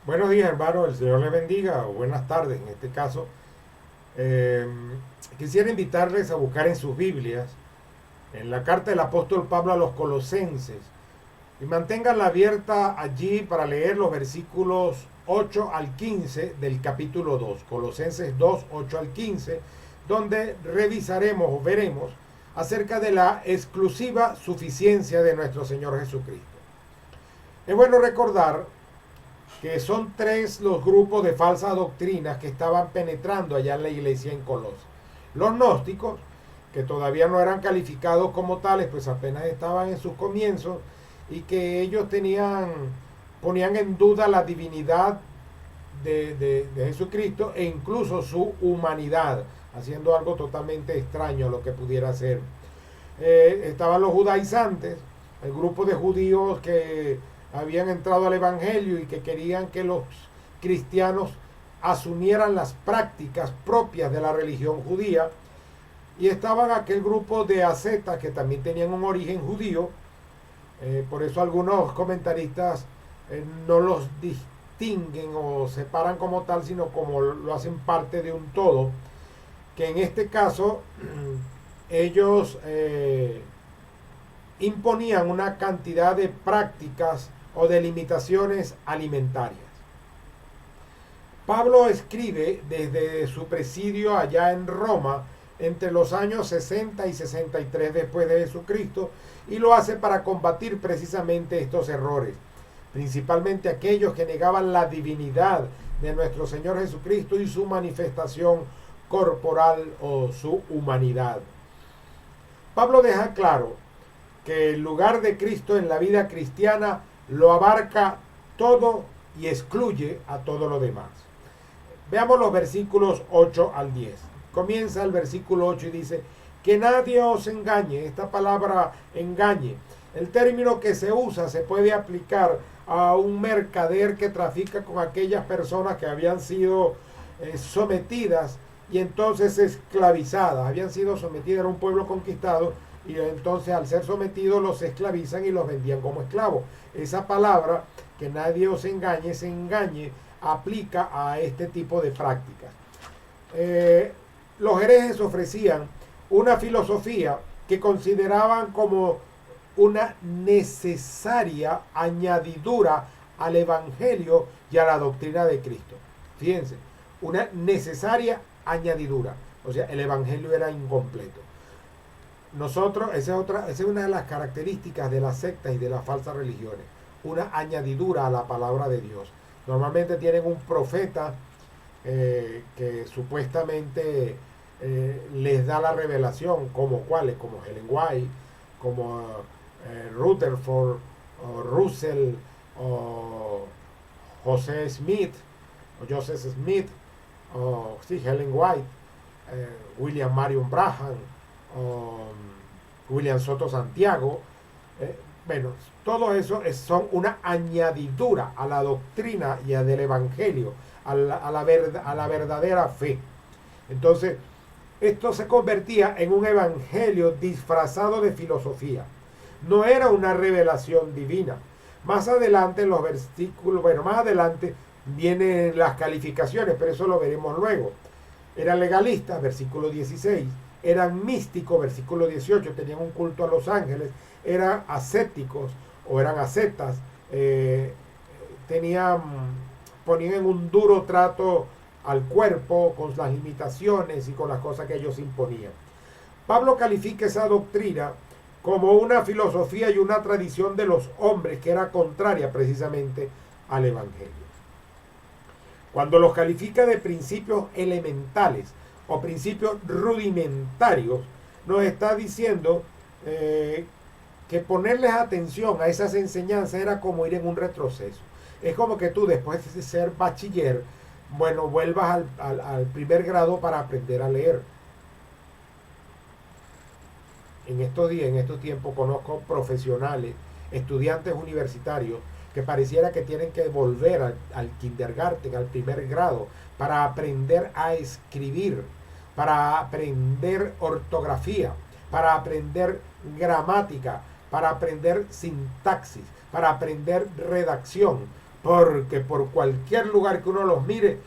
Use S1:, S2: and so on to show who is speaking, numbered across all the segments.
S1: Buenos días, hermano. El Señor les bendiga. O buenas tardes, en este caso. Eh, Quisiera invitarles a buscar en sus Biblias, en la carta del apóstol Pablo a los Colosenses, y manténganla abierta allí para leer los versículos 8 al 15 del capítulo 2. Colosenses 2, 8 al 15, donde revisaremos o veremos acerca de la exclusiva suficiencia de nuestro Señor Jesucristo. Es bueno recordar que son tres los grupos de falsas doctrinas que estaban penetrando allá en la iglesia en Colosas. Los gnósticos, que todavía no eran calificados como tales, pues apenas estaban en sus comienzos, y que ellos ponían en duda la divinidad de Jesucristo e incluso su humanidad, haciendo algo totalmente extraño a lo que pudiera ser. Estaban los judaizantes, el grupo de judíos que habían entrado al Evangelio y que querían que los cristianos asumieran las prácticas propias de la religión judía. Y estaban aquel grupo de ascetas que también tenían un origen judío. Por eso algunos comentaristas no los distinguen o separan como tal, sino como lo hacen parte de un todo, que en este caso ellos imponían una cantidad de prácticas o de limitaciones alimentarias. Pablo escribe desde su presidio allá en Roma entre los años 60 y 63 después de Jesucristo, y lo hace para combatir precisamente estos errores, principalmente aquellos que negaban la divinidad de nuestro Señor Jesucristo y su manifestación corporal o su humanidad. Pablo deja claro que el lugar de Cristo en la vida cristiana lo abarca todo y excluye a todo lo demás. Veamos los versículos 8 al 10. Comienza el versículo 8 y dice: que nadie os engañe. Esta palabra engañe, el término que se usa, se puede aplicar a un mercader que trafica con aquellas personas que habían sido sometidas y entonces esclavizadas. Habían sido sometidas a un pueblo conquistado y entonces al ser sometidos los esclavizan y los vendían como esclavos. Esa palabra, que nadie os engañe, se engañe, aplica a este tipo de prácticas. Los herejes ofrecían una filosofía que consideraban como una necesaria añadidura al Evangelio y a la doctrina de Cristo. Fíjense, una necesaria añadidura. O sea, el Evangelio era incompleto. Nosotros, esa es una de las características de las sectas y de las falsas religiones, una añadidura a la palabra de Dios. Normalmente tienen un profeta que supuestamente les da la revelación, como cuáles, como Ellen White, como Rutherford, o Russell, o José Smith, o Joseph Smith, o sí, Ellen White, William Marion Branham, o William Soto Santiago. Bueno, todo eso son una añadidura a la doctrina y del Evangelio, a la verdadera fe. Entonces, esto se convertía en un evangelio disfrazado de filosofía. No era una revelación divina. Más adelante en los versículos, bueno, más adelante vienen las calificaciones, pero eso lo veremos luego. Eran legalistas, versículo 16. Eran místicos, versículo 18. Tenían un culto a los ángeles. Eran ascéticos o eran ascetas. Ponían en un duro trato al cuerpo, con las limitaciones y con las cosas que ellos imponían. Pablo califica esa doctrina como una filosofía y una tradición de los hombres que era contraria precisamente al Evangelio. Cuando los califica de principios elementales o principios rudimentarios, nos está diciendo que ponerles atención a esas enseñanzas era como ir en un retroceso. Es como que tú, después de ser bachiller, bueno, vuelvas al primer grado para aprender a leer. En estos días, en estos tiempos, conozco profesionales, estudiantes universitarios, que pareciera que tienen que volver al kindergarten, al primer grado, para aprender a escribir, para aprender ortografía, para aprender gramática, para aprender sintaxis, para aprender redacción. porque por cualquier lugar que uno los mire,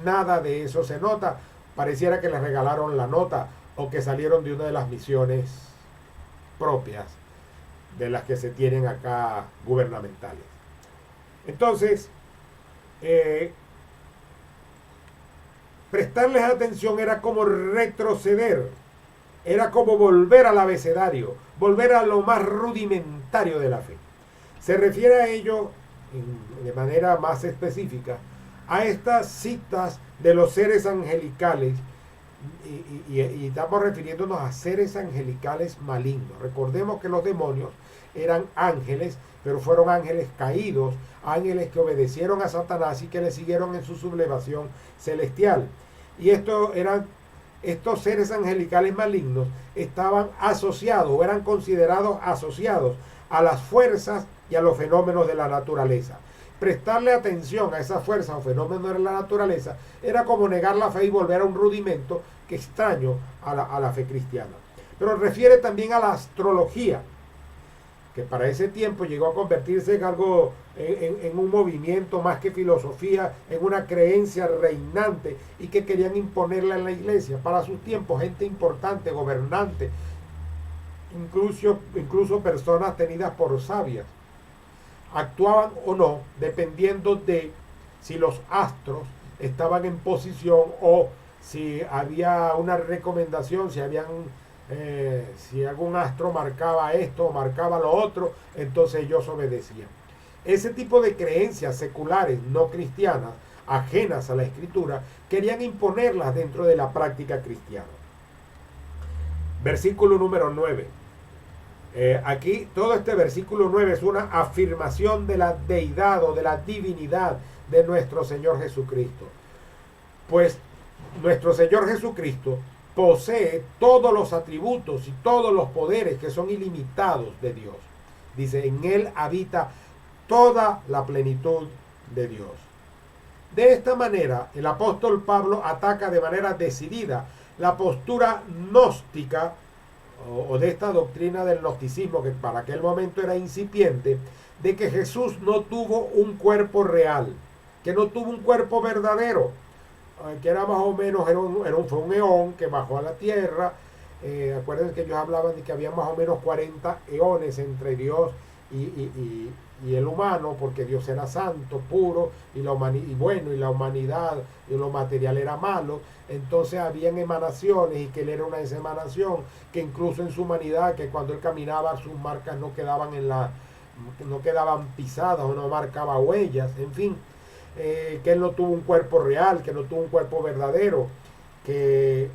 S1: nada de eso se nota. Pareciera que les regalaron la nota o que salieron de una de las misiones propias de las que se tienen acá gubernamentales. Entonces, prestarles atención era como retroceder, era como volver al abecedario, volver a lo más rudimentario de la fe. Se refiere a ello de manera más específica a estas citas de los seres angelicales y estamos refiriéndonos a seres angelicales malignos. Recordemos que los demonios eran ángeles, pero fueron ángeles caídos, ángeles que obedecieron a Satanás y que le siguieron en su sublevación celestial. Y estos seres angelicales malignos estaban asociados o eran considerados asociados a las fuerzas y a los fenómenos de la naturaleza. Prestarle atención a esas fuerzas o fenómenos de la naturaleza era como negar la fe y volver a un rudimento que extraño a la fe cristiana. Pero refiere también a la astrología, que para ese tiempo llegó a convertirse en algo, en un movimiento más que filosofía, en una creencia reinante y que querían imponerla en la iglesia. Para sus tiempos, gente importante, gobernante, incluso personas tenidas por sabias, actuaban o no dependiendo de si los astros estaban en posición o si había una recomendación, si algún astro marcaba esto o marcaba lo otro, entonces ellos obedecían. Ese tipo de creencias seculares, no cristianas, ajenas a la escritura, querían imponerlas dentro de la práctica cristiana. Versículo número 9. Aquí todo este versículo 9 es una afirmación de la deidad o de la divinidad de nuestro Señor Jesucristo. Pues nuestro Señor Jesucristo posee todos los atributos y todos los poderes que son ilimitados de Dios. Dice, en Él habita toda la plenitud de Dios. De esta manera, el apóstol Pablo ataca de manera decidida la postura gnóstica o de esta doctrina del gnosticismo, que para aquel momento era incipiente, de que Jesús no tuvo un cuerpo real, que no tuvo un cuerpo verdadero, que era más o menos, fue un eón que bajó a la tierra. Acuérdense que ellos hablaban de que había más o menos 40 eones entre Dios y el humano, porque Dios era santo, puro, y la humanidad y lo material era malo. Entonces habían emanaciones, y que él era una de esas emanaciones, que incluso en su humanidad, que cuando él caminaba sus marcas no quedaban pisadas o no marcaba huellas, en fin. Que él no tuvo un cuerpo real, que no tuvo un cuerpo verdadero, que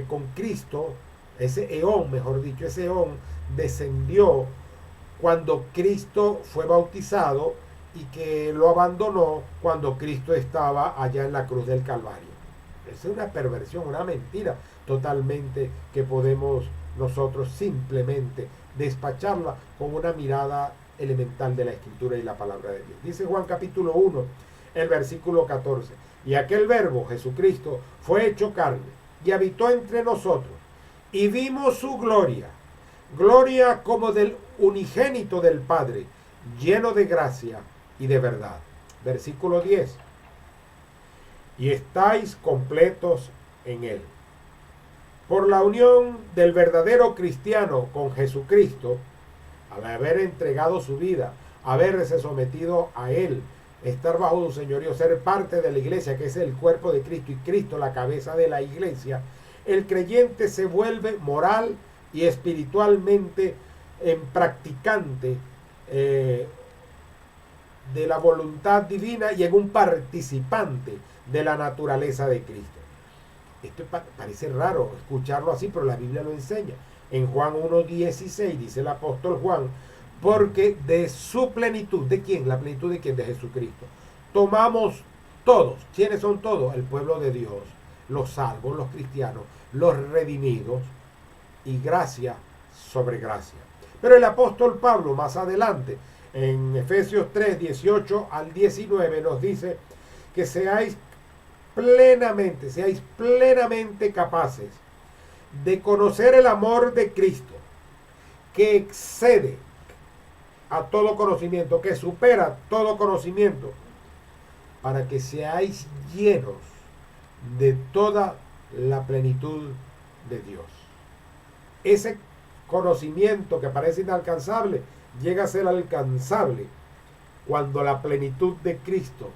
S1: con Cristo, ese eón descendió cuando Cristo fue bautizado y que lo abandonó cuando Cristo estaba allá en la cruz del Calvario. Esa es una perversión, una mentira totalmente que podemos nosotros simplemente despacharla con una mirada elemental de la escritura y la palabra de Dios. Dice Juan capítulo 1, el versículo 14, y aquel verbo, Jesucristo, fue hecho carne y habitó entre nosotros, y vimos su gloria, gloria como del unigénito del Padre, lleno de gracia y de verdad. Versículo 10, y estáis completos en él. Por la unión del verdadero cristiano con Jesucristo, al haber entregado su vida, haberse sometido a Él, estar bajo su señorío, ser parte de la iglesia, que es el cuerpo de Cristo, y Cristo la cabeza de la iglesia, el creyente se vuelve moral y espiritualmente en practicante de la voluntad divina y en un participante de la naturaleza de Cristo. Esto parece raro escucharlo así, pero la Biblia lo enseña. En Juan 1:16 dice el apóstol Juan, porque de su plenitud, ¿de quién? ¿La plenitud de quién? De Jesucristo. Tomamos todos. ¿Quiénes son todos? El pueblo de Dios, los salvos, los cristianos, los redimidos, y gracia sobre gracia. Pero el apóstol Pablo más adelante, en Efesios 3:18 al 19, nos dice que seáis plenamente capaces de conocer el amor de Cristo, que excede a todo conocimiento, que supera todo conocimiento, para que seáis llenos de toda la plenitud de Dios. Ese conocimiento que parece inalcanzable llega a ser alcanzable cuando la plenitud de Cristo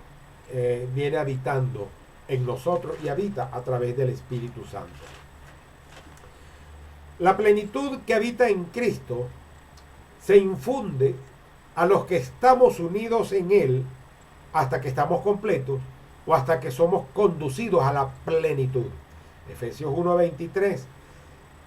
S1: viene habitando en nosotros y habita a través del Espíritu Santo. La plenitud que habita en Cristo se infunde a los que estamos unidos en Él hasta que estamos completos o hasta que somos conducidos a la plenitud. Efesios 1:23,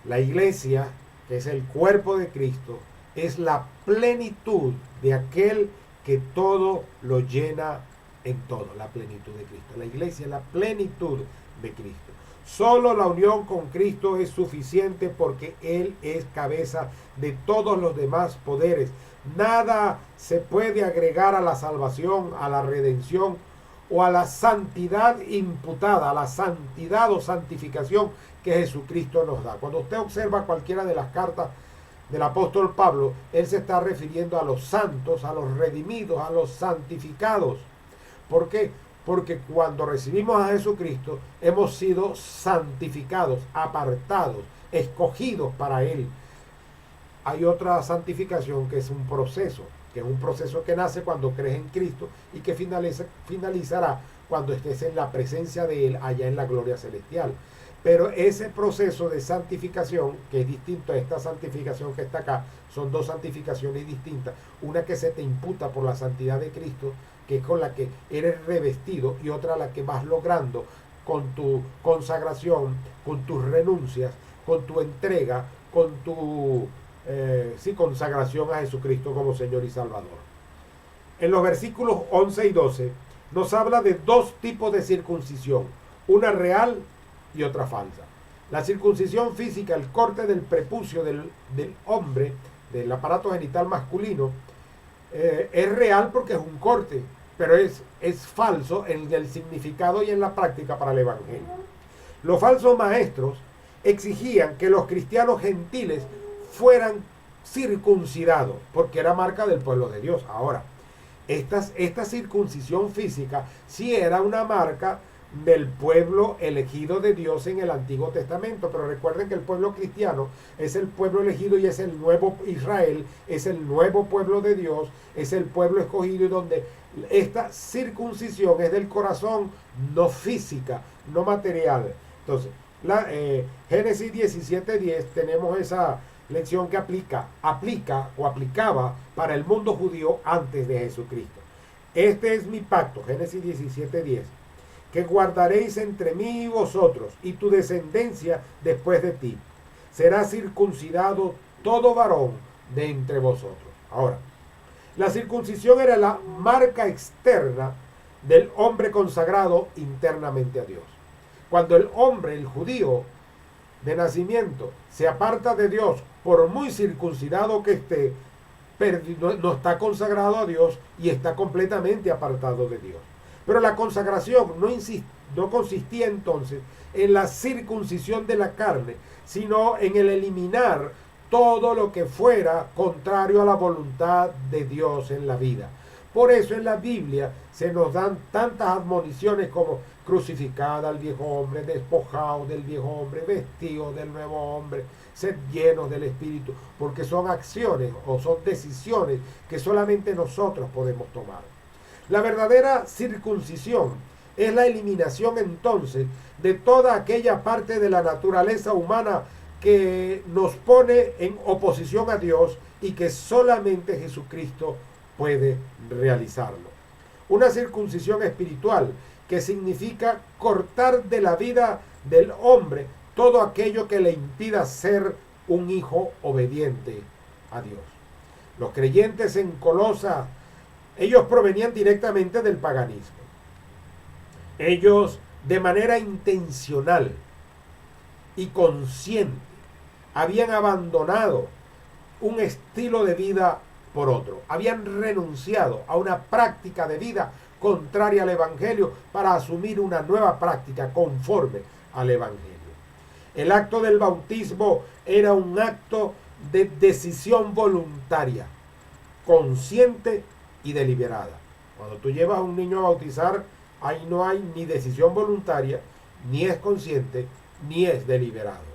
S1: la iglesia, que es el cuerpo de Cristo, es la plenitud de aquel que todo lo llena en todo, la plenitud de Cristo. La iglesia es la plenitud de Cristo. Solo la unión con Cristo es suficiente porque Él es cabeza de todos los demás poderes. Nada se puede agregar a la salvación, a la redención o a la santidad imputada, a la santidad o santificación que Jesucristo nos da. Cuando usted observa cualquiera de las cartas del apóstol Pablo, él se está refiriendo a los santos, a los redimidos, a los santificados. ¿Por qué? Porque cuando recibimos a Jesucristo hemos sido santificados, apartados, escogidos para Él. Hay otra santificación que es un proceso que nace cuando crees en Cristo y que finalizará cuando estés en la presencia de Él allá en la gloria celestial. Pero ese proceso de santificación, que es distinto a esta santificación que está acá, son dos santificaciones distintas. Una que se te imputa por la santidad de Cristo, que es con la que eres revestido, y otra la que vas logrando con tu consagración, con tus renuncias, con tu entrega, con tu consagración a Jesucristo como Señor y Salvador. En los versículos 11 y 12 nos habla de dos tipos de circuncisión, una real y otra falsa. La circuncisión física, el corte del prepucio del hombre, del aparato genital masculino, es real porque es un corte, pero es falso en el significado y en la práctica para el Evangelio. Los falsos maestros exigían que los cristianos gentiles fueran circuncidados porque era marca del pueblo de Dios. Ahora, esta circuncisión física sí era una marca del pueblo elegido de Dios en el Antiguo Testamento, pero recuerden que el pueblo cristiano es el pueblo elegido y es el nuevo Israel, es el nuevo pueblo de Dios, es el pueblo escogido, y donde esta circuncisión es del corazón, no física, no material. Entonces, Génesis 17:10 tenemos esa lección que aplica o aplicaba para el mundo judío antes de Jesucristo. Este es mi pacto, Génesis 17:10, que guardaréis entre mí y vosotros y tu descendencia después de ti. Será circuncidado todo varón de entre vosotros. Ahora, la circuncisión era la marca externa del hombre consagrado internamente a Dios. Cuando el hombre, el judío de nacimiento, se aparta de Dios, por muy circuncidado que esté, no está consagrado a Dios y está completamente apartado de Dios. Pero la consagración no consistía entonces en la circuncisión de la carne, sino en el eliminar todo lo que fuera contrario a la voluntad de Dios en la vida. Por eso en la Biblia se nos dan tantas admoniciones como crucificad al viejo hombre, despojaos del viejo hombre, vestidos del nuevo hombre, sed llenos del Espíritu, porque son acciones o son decisiones que solamente nosotros podemos tomar. La verdadera circuncisión es la eliminación entonces de toda aquella parte de la naturaleza humana que nos pone en oposición a Dios y que solamente Jesucristo puede realizarlo. Una circuncisión espiritual que significa cortar de la vida del hombre todo aquello que le impida ser un hijo obediente a Dios. Los creyentes en Colosas, ellos provenían directamente del paganismo. Ellos, de manera intencional y consciente, habían abandonado un estilo de vida por otro. Habían renunciado a una práctica de vida contraria al Evangelio para asumir una nueva práctica conforme al Evangelio. El acto del bautismo era un acto de decisión voluntaria. consciente y deliberada. Cuando tú llevas a un niño a bautizar, ahí no hay ni decisión voluntaria, ni es consciente, ni es deliberado.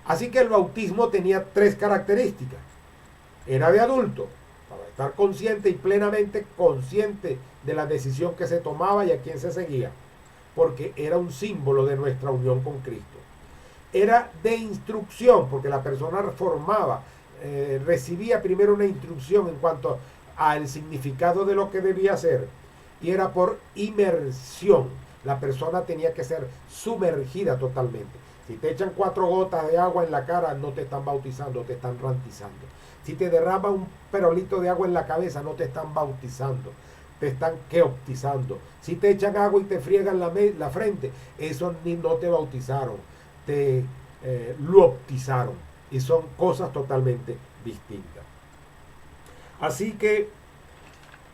S1: Así que el bautismo tenía tres características. Era de adulto, para estar consciente y plenamente consciente de la decisión que se tomaba y a quién se seguía, porque era un símbolo de nuestra unión con Cristo. Era de instrucción, porque la persona formaba, recibía primero una instrucción en cuanto al significado de lo que debía hacer, y era por inmersión. La persona tenía que ser sumergida totalmente. Si te echan 4 gotas de agua en la cara, no te están bautizando, te están rantizando. Si te derrama un perolito de agua en la cabeza, no te están bautizando, te están queoptizando. Si te echan agua y te friegan la frente, eso no te bautizaron, te luoptizaron. Y son cosas totalmente distintas. Así que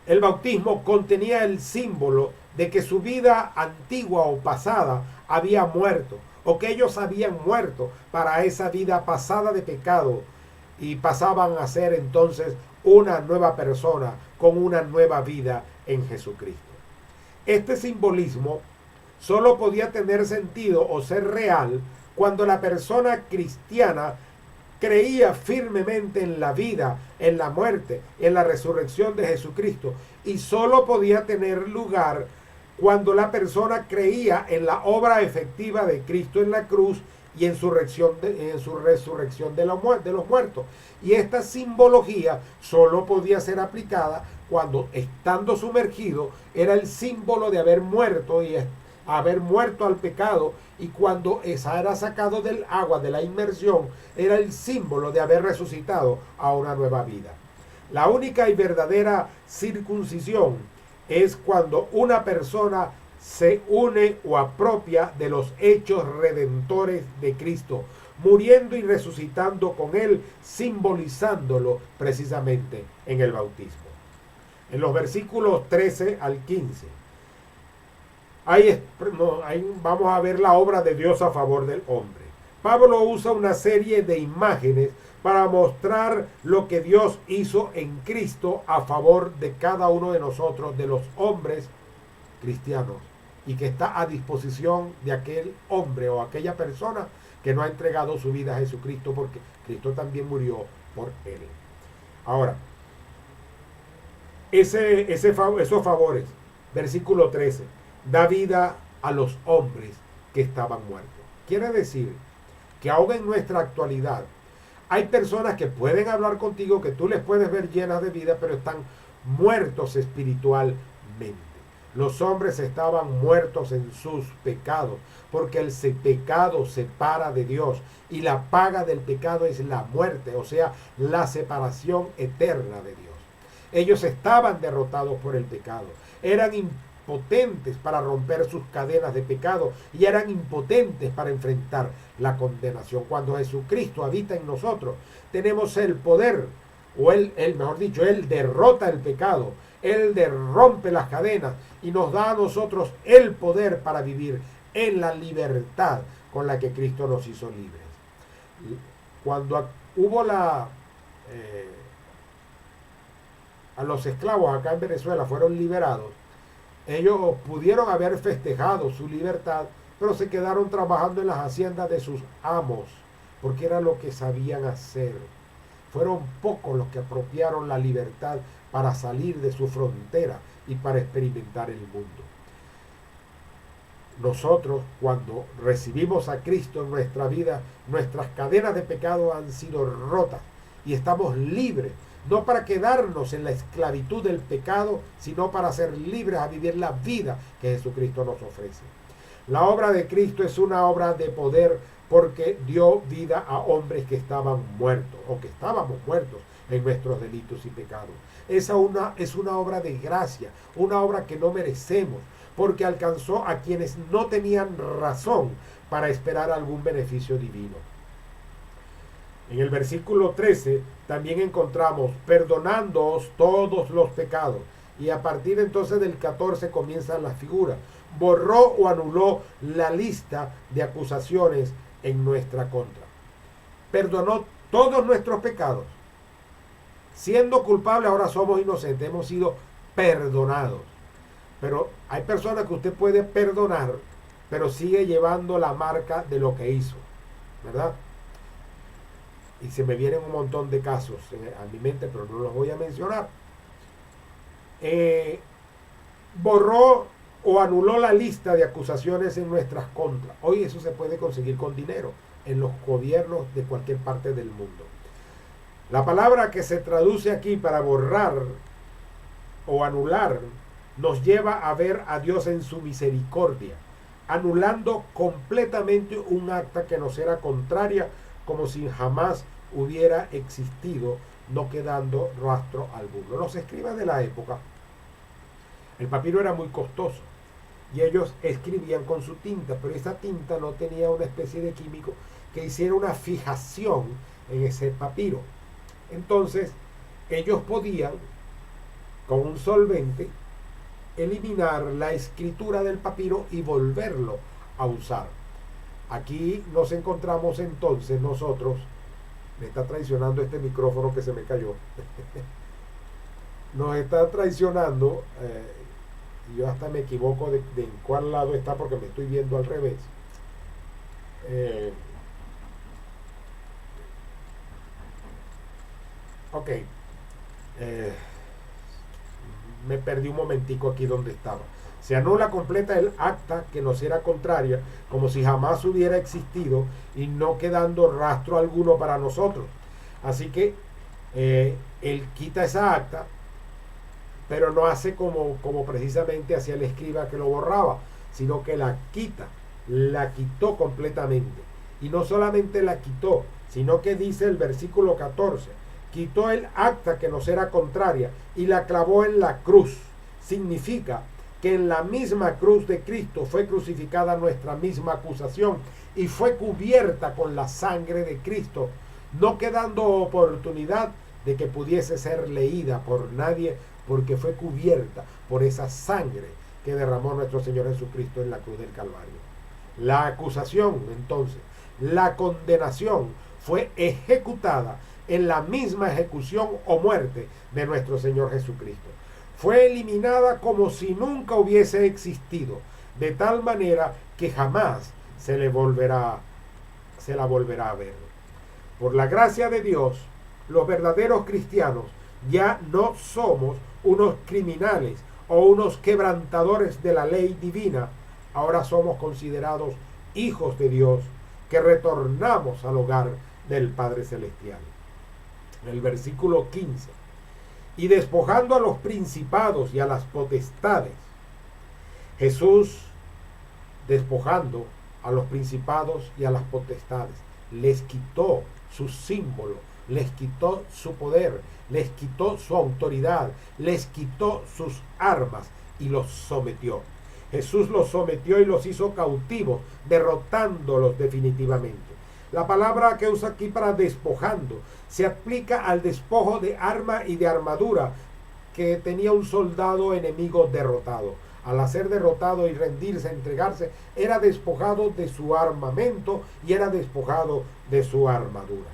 S1: el bautismo contenía el símbolo de que su vida antigua o pasada había muerto, o que ellos habían muerto para esa vida pasada de pecado y pasaban a ser entonces una nueva persona con una nueva vida en Jesucristo. Este simbolismo solo podía tener sentido o ser real cuando la persona cristiana creía firmemente en la vida, en la muerte, en la resurrección de Jesucristo, y solo podía tener lugar cuando la persona creía en la obra efectiva de Cristo en la cruz y en su resurrección de los muertos. Y esta simbología solo podía ser aplicada cuando, estando sumergido, era el símbolo de haber muerto y haber muerto al pecado, y cuando esa era sacado del agua de la inmersión, era el símbolo de haber resucitado a una nueva vida. La única y verdadera circuncisión es cuando una persona se une o apropia de los hechos redentores de Cristo, muriendo y resucitando con Él, simbolizándolo precisamente en el bautismo. En los versículos 13 al 15, ahí vamos a ver la obra de Dios a favor del hombre. Pablo usa una serie de imágenes para mostrar lo que Dios hizo en Cristo a favor de cada uno de nosotros, de los hombres cristianos, y que está a disposición de aquel hombre o aquella persona que no ha entregado su vida a Jesucristo, porque Cristo también murió por él. Ahora, esos favores, versículo 13, da vida a los hombres que estaban muertos. Quiere decir que aún en nuestra actualidad hay personas que pueden hablar contigo, que tú les puedes ver llenas de vida, pero están muertos espiritualmente. Los hombres estaban muertos en sus pecados, porque el pecado separa de Dios, y la paga del pecado es la muerte, o sea, la separación eterna de Dios. Ellos estaban derrotados por el pecado, eran impotentes para romper sus cadenas de pecado y eran impotentes para enfrentar la condenación. Cuando Jesucristo habita en nosotros, tenemos el poder, o mejor dicho, Él derrota el pecado, Él rompe las cadenas y nos da a nosotros el poder para vivir en la libertad con la que Cristo nos hizo libres. Cuando hubo a los esclavos acá en Venezuela fueron liberados, ellos pudieron haber festejado su libertad, pero se quedaron trabajando en las haciendas de sus amos, porque era lo que sabían hacer. Fueron pocos los que apropiaron la libertad para salir de su frontera y para experimentar el mundo. Nosotros, cuando recibimos a Cristo en nuestra vida, nuestras cadenas de pecado han sido rotas y estamos libres, no para quedarnos en la esclavitud del pecado, sino para ser libres a vivir la vida que Jesucristo nos ofrece. La obra de Cristo es una obra de poder, porque dio vida a hombres que estaban muertos o que estábamos muertos en nuestros delitos y pecados. Es una obra de gracia, una obra que no merecemos, porque alcanzó a quienes no tenían razón para esperar algún beneficio divino. En el versículo 13 también encontramos perdonándoos todos los pecados, y a partir entonces del 14 comienzan las figuras. Borró o anuló la lista de acusaciones en nuestra contra. Perdonó todos nuestros pecados. Siendo culpables, ahora somos inocentes, hemos sido perdonados. Pero hay personas que usted puede perdonar, pero sigue llevando la marca de lo que hizo, ¿verdad? Y se me vienen un montón de casos a mi mente, pero no los voy a mencionar. Borró o anuló la lista de acusaciones en nuestras contras. Hoy eso se puede conseguir con dinero en los gobiernos de cualquier parte del mundo. La palabra que se traduce aquí para borrar o anular nos lleva a ver a Dios en su misericordia, anulando completamente un acta que nos era contraria, como si jamás hubiera existido, no quedando rastro alguno. Los escribas de la época, el papiro era muy costoso y ellos escribían con su tinta, pero esa tinta no tenía una especie de químico que hiciera una fijación en ese papiro. Entonces ellos podían con un solvente eliminar la escritura del papiro y volverlo a usar. Aquí nos encontramos entonces nosotros, me está traicionando este micrófono que se me cayó, nos está traicionando, yo hasta me equivoco de en cuál lado está porque me estoy viendo al revés. Ok, me perdí un momentico aquí donde estaba. Se anula completa el acta que nos era contraria, como si jamás hubiera existido y no quedando rastro alguno para nosotros. Así que él quita esa acta, pero no hace como precisamente hacía el escriba que lo borraba, sino que la quita, la quitó completamente. Y no solamente la quitó, sino que dice el versículo 14, quitó el acta que nos era contraria y la clavó en la cruz. Significa que en la misma cruz de Cristo fue crucificada nuestra misma acusación y fue cubierta con la sangre de Cristo, no quedando oportunidad de que pudiese ser leída por nadie, porque fue cubierta por esa sangre que derramó nuestro Señor Jesucristo en la cruz del Calvario. La acusación, entonces, la condenación fue ejecutada en la misma ejecución o muerte de nuestro Señor Jesucristo. Fue eliminada como si nunca hubiese existido, de tal manera que jamás se la volverá a ver. Por la gracia de Dios, los verdaderos cristianos ya no somos unos criminales o unos quebrantadores de la ley divina. Ahora somos considerados hijos de Dios que retornamos al hogar del Padre Celestial. En el versículo 15, y despojando a los principados y a las potestades, Jesús despojando a los principados y a las potestades, les quitó su símbolo, les quitó su poder, les quitó su autoridad, les quitó sus armas y los sometió. Jesús los sometió y los hizo cautivos, derrotándolos definitivamente. La palabra que usa aquí para despojando se aplica al despojo de arma y de armadura que tenía un soldado enemigo derrotado. Al ser derrotado y rendirse, entregarse, era despojado de su armamento y era despojado de su armadura.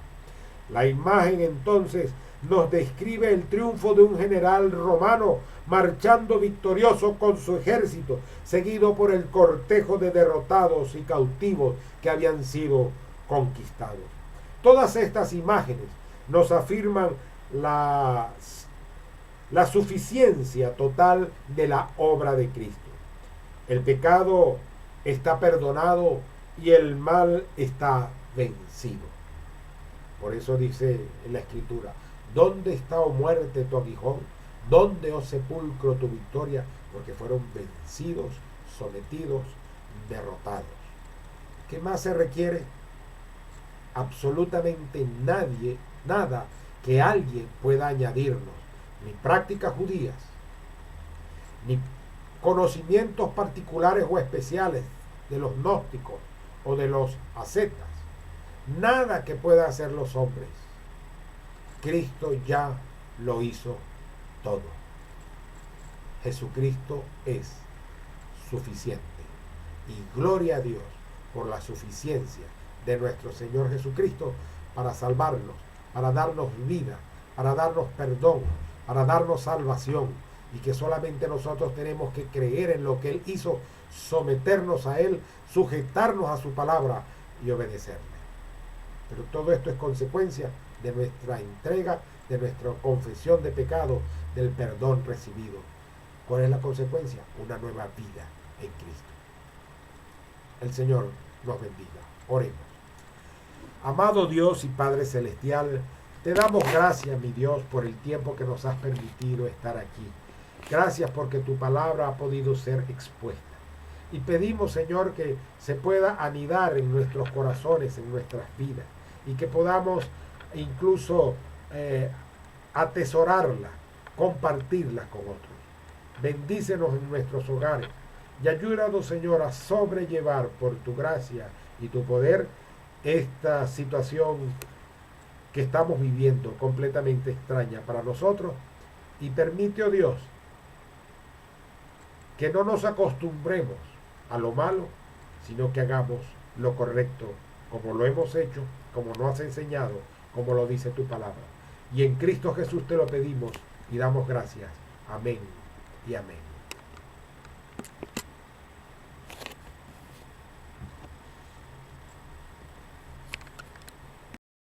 S1: La imagen entonces nos describe el triunfo de un general romano marchando victorioso con su ejército, seguido por el cortejo de derrotados y cautivos que habían sido conquistados. Todas estas imágenes nos afirman la suficiencia total de la obra de Cristo. El pecado está perdonado y el mal está vencido. Por eso dice en la Escritura, ¿dónde está, oh muerte, tu aguijón? ¿Dónde, oh sepulcro, tu victoria? Porque fueron vencidos, sometidos, derrotados. ¿Qué más se requiere? Absolutamente nada que alguien pueda añadirnos, ni prácticas judías, ni conocimientos particulares o especiales de los gnósticos o de los ascetas, nada que pueda hacer los hombres. Cristo ya lo hizo todo. Jesucristo es suficiente. Y gloria a Dios por la suficiencia de nuestro Señor Jesucristo para salvarnos, para darnos vida, para darnos perdón, para darnos salvación, y que solamente nosotros tenemos que creer en lo que Él hizo, someternos a Él, sujetarnos a su palabra y obedecerle. Pero todo esto es consecuencia de nuestra entrega, de nuestra confesión de pecado, del perdón recibido. ¿Cuál es la consecuencia? Una nueva vida en Cristo. El Señor nos bendiga. Oremos. Amado Dios y Padre Celestial, te damos gracias, mi Dios, por el tiempo que nos has permitido estar aquí. Gracias porque tu palabra ha podido ser expuesta. Y pedimos, Señor, que se pueda anidar en nuestros corazones, en nuestras vidas, y que podamos incluso atesorarla, compartirla con otros. Bendícenos en nuestros hogares y ayúdanos, Señor, a sobrellevar por tu gracia y tu poder esta situación que estamos viviendo, completamente extraña para nosotros, y permite, oh Dios, que no nos acostumbremos a lo malo, sino que hagamos lo correcto, como lo hemos hecho, como nos has enseñado, como lo dice tu palabra. Y en Cristo Jesús te lo pedimos y damos gracias. Amén y amén.